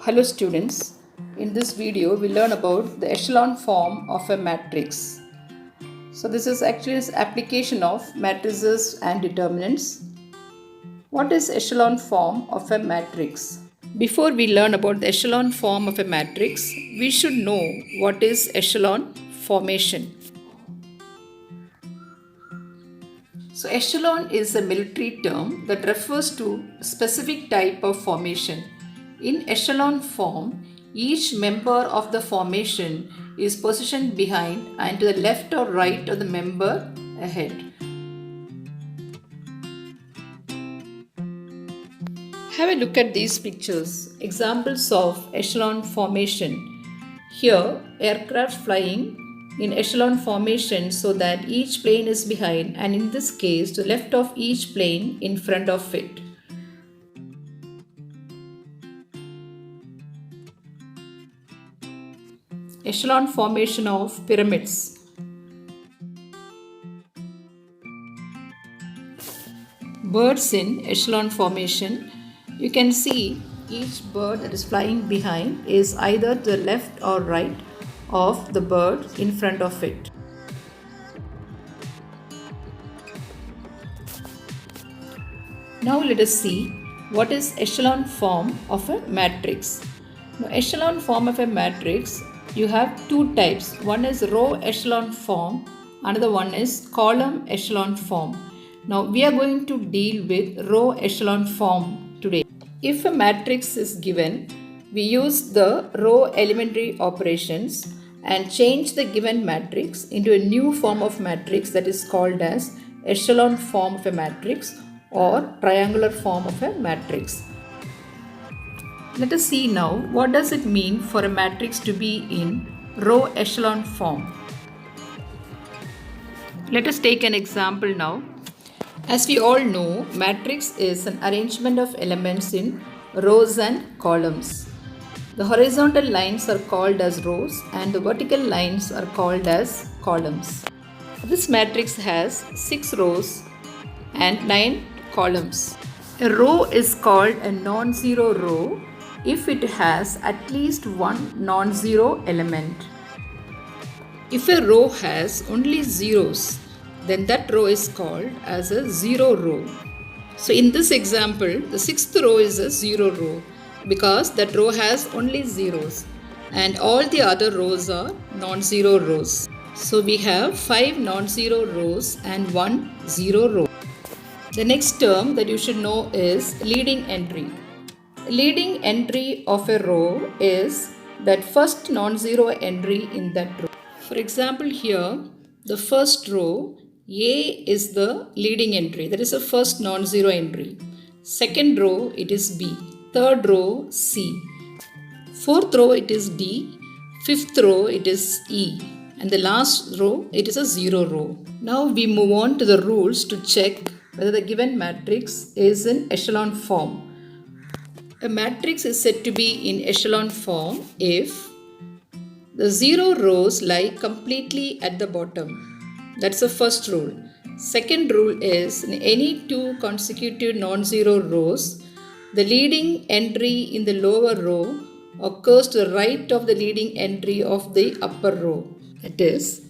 Hello students, in this video we learn about the echelon form of a matrix. So this is actually an application of matrices and determinants. What is echelon form of a matrix? Before we learn about the echelon form of a matrix, we should know what is echelon formation. So echelon is a military term that refers to a specific type of formation. In echelon form, each member of the formation is positioned behind and to the left or right of the member ahead. Have a look at these pictures, examples of echelon formation. Here, aircraft flying in echelon formation so that each plane is behind and in this case to the left of each plane in front of it. Echelon formation of pyramids. Birds in echelon formation. You can see each bird that is flying behind is either to the left or right of the bird in front of it. Now let us see what is echelon form of a matrix. Now, echelon form of a matrix, you have two types. One is row echelon form, another one is column echelon form. Now we are going to deal with row echelon form today. If a matrix is given, we use the row elementary operations and change the given matrix into a new form of matrix that is called as echelon form of a matrix or triangular form of a matrix. Let us see now what does it mean for a matrix to be in row echelon form. Let us take an example now. As we all know, matrix is an arrangement of elements in rows and columns. The horizontal lines are called as rows and the vertical lines are called as columns. This matrix has 6 rows and 9 columns. A row is called a non-zero row if it has at least one non-zero element. If a row has only zeros, then that row is called as a zero row. So in this example, the 6th row is a zero row because that row has only zeros and all the other rows are non-zero rows. So we have 5 non-zero rows and 1 zero row. The next term that you should know is leading entry. Leading entry of a row is that first non-zero entry in that row. For example, here the first row A is the leading entry, that is the first non-zero entry. Second row it is B. Third row C. Fourth row it is D. Fifth row it is E. And the last row it is a zero row. Now we move on to the rules to check whether the given matrix is in echelon form. A matrix is said to be in echelon form if the zero rows lie completely at the bottom. That's the first rule. Second rule is in any two consecutive non-zero rows, the leading entry in the lower row occurs to the right of the leading entry of the upper row. That is,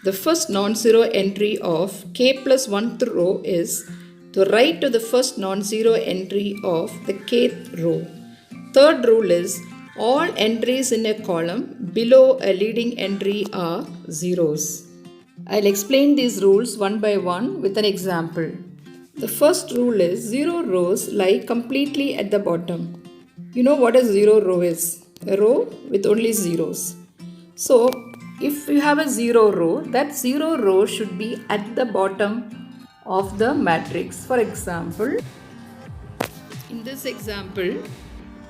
the first non-zero entry of k plus 1th row is to the right of the first non-zero entry of the kth row. Third rule is all entries in a column below a leading entry are zeros. I'll explain these rules one by one with an example. The first rule is zero rows lie completely at the bottom. You know what a zero row is? A row with only zeros. So, if you have a zero row, that zero row should be at the bottom of the matrix. For example, in this example,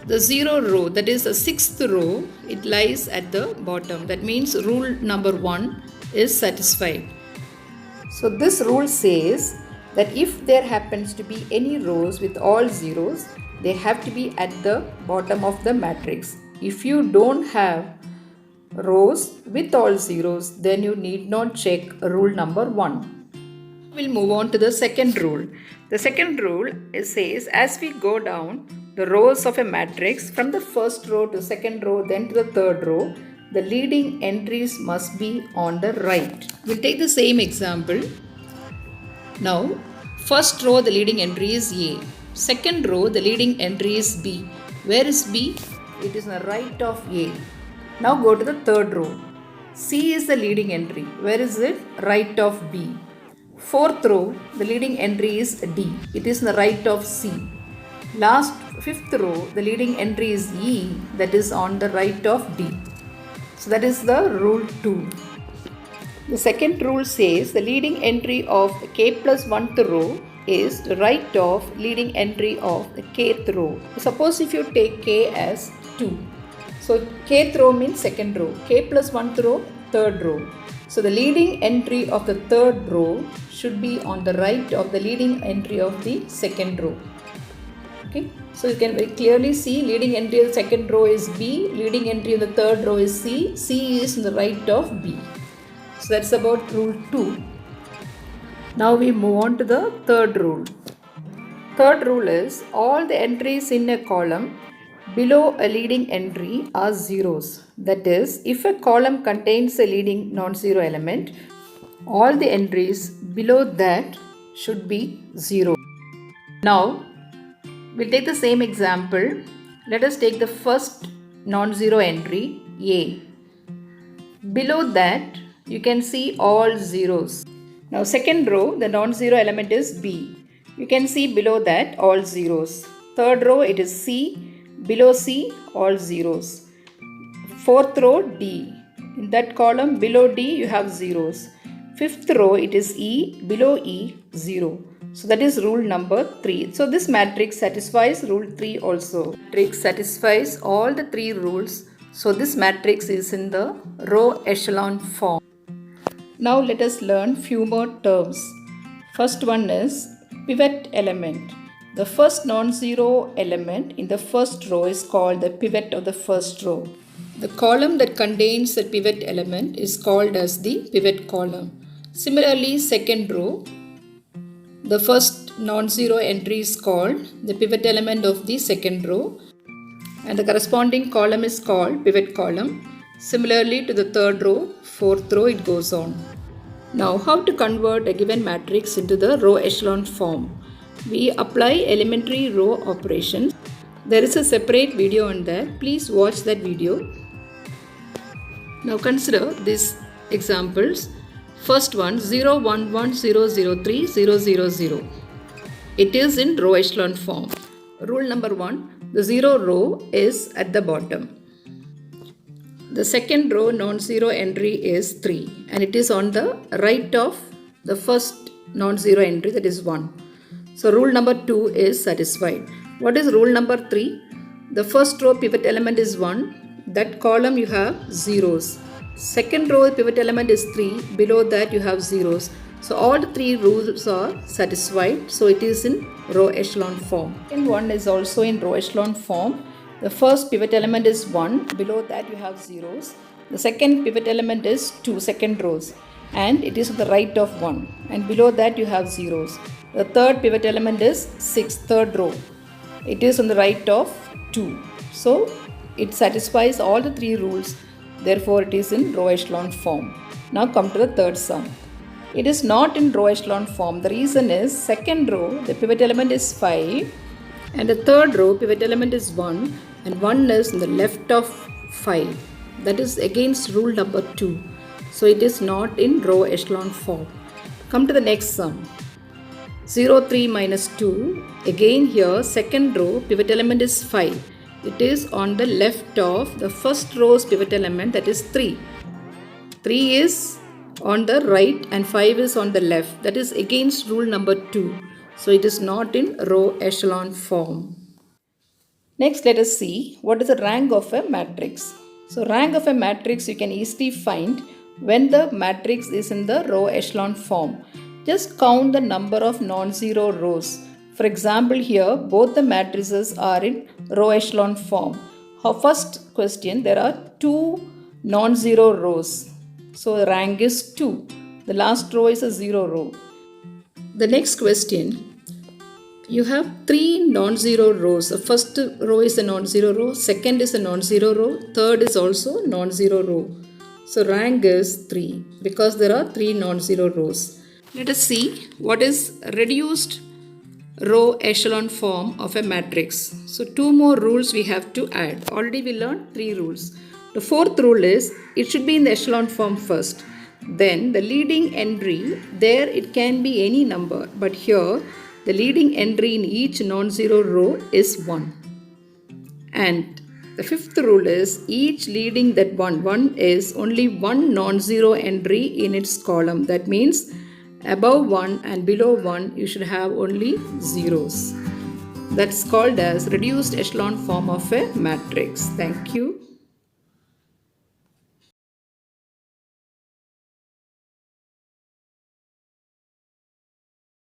the zero row, that is the 6th row, it lies at the bottom. That means rule number 1 is satisfied. So this rule says that if there happens to be any rows with all zeros, they have to be at the bottom of the matrix. If you don't have rows with all zeros, then you need not check rule number 1. We'll move on to the second rule. The second rule says as we go down, the rows of a matrix from the first row to second row, then to the third row, the leading entries must be on the right. We'll take the same example. Now, first row the leading entry is A. Second row the leading entry is B. Where is B? It is on the right of A. Now go to the third row. C is the leading entry. Where is it? Right of B. Fourth row, the leading entry is D. It is on the right of C. Last fifth row, the leading entry is E. That is on the right of D. So that is the rule 2. The second rule says the leading entry of the k plus 1th row is the right of leading entry of the kth row. Suppose if you take k as 2. So kth row means second row. K plus 1th row, third row. So the leading entry of the third row should be on the right of the leading entry of the second row. Okay, so you can very clearly see leading entry of the second row is B, leading entry of the third row is C, C is on the right of B. So that's about rule 2. Now we move on to the third rule. Third rule is all the entries in a column below a leading entry are zeros. That is, if a column contains a leading non-zero element, all the entries below that should be 0. Now, we'll take the same example. Let us take the first non-zero entry, A. Below that, you can see all zeros. Now, second row, the non-zero element is B. You can see below that all zeros. Third row, it is C. Below C, all zeros. Fourth row, D. In that column, below D, you have zeros. Fifth row, it is E. Below E, 0. So that is rule number 3. So this matrix satisfies rule 3 also. Matrix satisfies all the 3 rules. So this matrix is in the row echelon form. Now let us learn few more terms. First one is pivot element. The first non-zero element in the first row is called the pivot of the first row. The column that contains the pivot element is called as the pivot column. Similarly, second row, the first non-zero entry is called the pivot element of the second row, and the corresponding column is called pivot column. Similarly to the third row, fourth row, it goes on. Now, how to convert a given matrix into the row echelon form? We apply elementary row operations. There is a separate video on that. Please watch that video. Now consider these examples. First one, 0, 1, 1, 0, 0, 3, 0, 0, 0. It is in row echelon form. Rule number 1, the 0 row is at the bottom. The second row non-zero entry is 3 and it is on the right of the first non-zero entry, that is 1. So rule number 2 is satisfied. What is rule number 3? The first row pivot element is 1. That column you have zeros. Second row pivot element is 3. Below that you have zeros. So all the 3 rules are satisfied. So it is in row echelon form. Second one is also in row echelon form. The first pivot element is 1. Below that you have zeros. The second pivot element is 2 second rows. And it is to the right of 1. And below that you have zeros. The third pivot element is 6, third row. It is on the right of 2. So it satisfies all the 3 rules. Therefore it is in row echelon form. Now come to the third sum. It is not in row echelon form. The reason is second row the pivot element is 5 and the third row pivot element is 1 and 1 is on the left of 5. That is against rule number 2. So it is not in row echelon form. Come to the next sum. 0, 3 minus 2. Again here second row pivot element is 5. It is on the left of the first row's pivot element, that is 3. 3 is on the right and 5 is on the left. That is against rule number 2. So it is not in row echelon form. Next let us see what is the rank of a matrix. So rank of a matrix you can easily find when the matrix is in the row echelon form. Just count the number of non-zero rows. For example, here both the matrices are in row echelon form. First question, there are 2 non-zero rows. So the rank is 2. The last row is a 0 row. The next question, you have three non-zero rows. The first row is a non-zero row, second is a non-zero row, third is also non-zero row. So rank is 3 because there are three non-zero rows. Let us see what is reduced row echelon form of a matrix. So two more rules we have to add. Already we learned three rules. The fourth rule is it should be in the echelon form first. Then the leading entry, there it can be any number, but here the leading entry in each non-zero row is 1. And the fifth rule is each leading that one is only one non-zero entry in its column. That means above 1 and below 1 you should have only zeros. That's called as reduced echelon form of a matrix. Thank you.